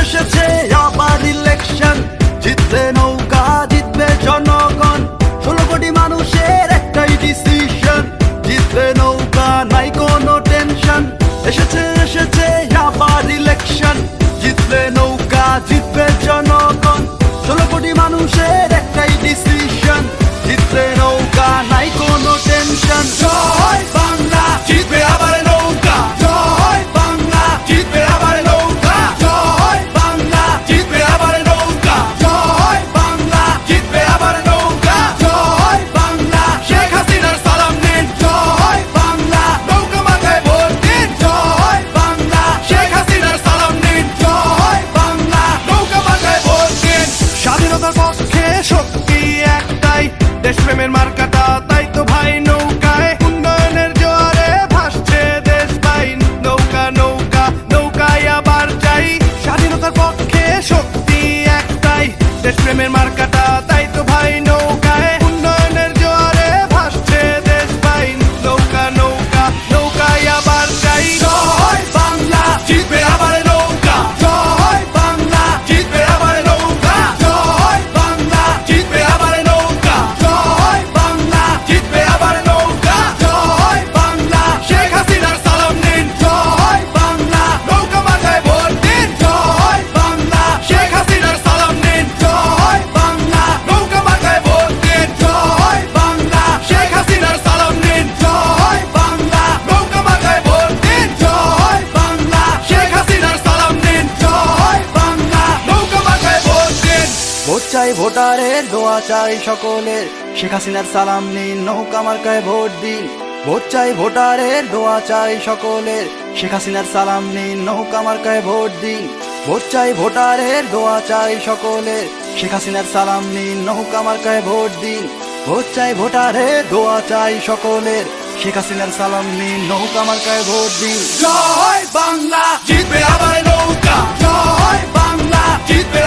এসেছে আবার ইলেকশন, জিতবে নৌকা জিতবে জনগণ, 16 কোটি মানুষের একটাই ডিসিশন, জিতবে নৌকা নাই কোনো টেনশন। এসেছে আবার ইলেকশন, জিতবে নৌকা জিতবে জনগণ, 16 কোটি মানুষের একটাই ডিসিশন, জিতবে নৌকা নাই কোনো টেনশন। জয় বাংলা, জিতবে আবার নৌকা, জয় বাংলা, জিতবে আবার নৌকা, জয় বাংলা, জিতবে আবার নৌকা, জয় বাংলা, জিতবে আবার নৌকা, জয় বাংলা। শেখ হাসিনার সালাম নিন, জয় বাংলা, নৌকা মাথায় ভোট দিন, জয় বাংলা। শেখ হাসিনার সালাম নিন, জয় বাংলা, নৌকা মাথায় ভোট দিন। স্বাধীনতার পক্ষে শক্তি একটাই, দেশপ্রেমের মার্কাটা তাই তো ভাই নৌকায়, উন্নয়নের জোয়ারে ভাসছে দেশ ভাই, নৌকা নৌকা নৌকায় আবার চাই। স্বাধীনতার পক্ষে শক্তি একটাই, দেশপ্রেমের মার্কাটা তাই তো ভাই নৌকায়, উন্নয়নের জোয়ারে ভাসছে দেশ ভাই, নৌকা নৌকা নৌকায় আবার চাই। জয় বাংলা, জিতবে আবার নৌকা, জয় বাংলা, জিতবে আবার নৌকা, জয় বাংলা, জিতবে আবার নৌকা, জয় বাংলা, জিতবে আবার নৌকা, জয় বাংলা। শেখ হাসিনার সালাম নিন, জয় বাংলা, নৌকা মাথায় ভোট দিন, জয় বাংলা। শেখ হাসিনার সালাম নিন, জয় বাংলা, নৌকা মাথায় ভোট দিন, জয় বাংলা। শেখ হাসিনার সালাম নিন, জয় বাংলা, নৌকা মাথায় ভোট দিন, জয় বাংলা। শেখ হাসিনার সালাম নিন, জয় বাংলা, নৌকা মাথায় ভোট দিন। ভোট চাই ভোটারের, দোয়া চাই সকলের, শেখ হাসিনার সালাম নিন, নৌকা মার্কায় ভোট দিন। ভোট চাই ভোটারের, দোয়া চাই সকলের, শেখ হাসিনার সালাম নিন, নৌকা মার্কায় ভোট দিন। ভোট চাই ভোটারের, দোয়া চাই সকলের, শেখ হাসিনার সালাম নিন, নৌকা মার্কায় ভোট দিন। ভোট চাই ভোটারের, দোয়া চাই সকলের, শেখ হাসিনার সালাম নিন, নৌকা মার্কায় ভোট দিন। জয় বাংলা, জিতবে আবার নৌকা, জয় বাংলা, জিতবে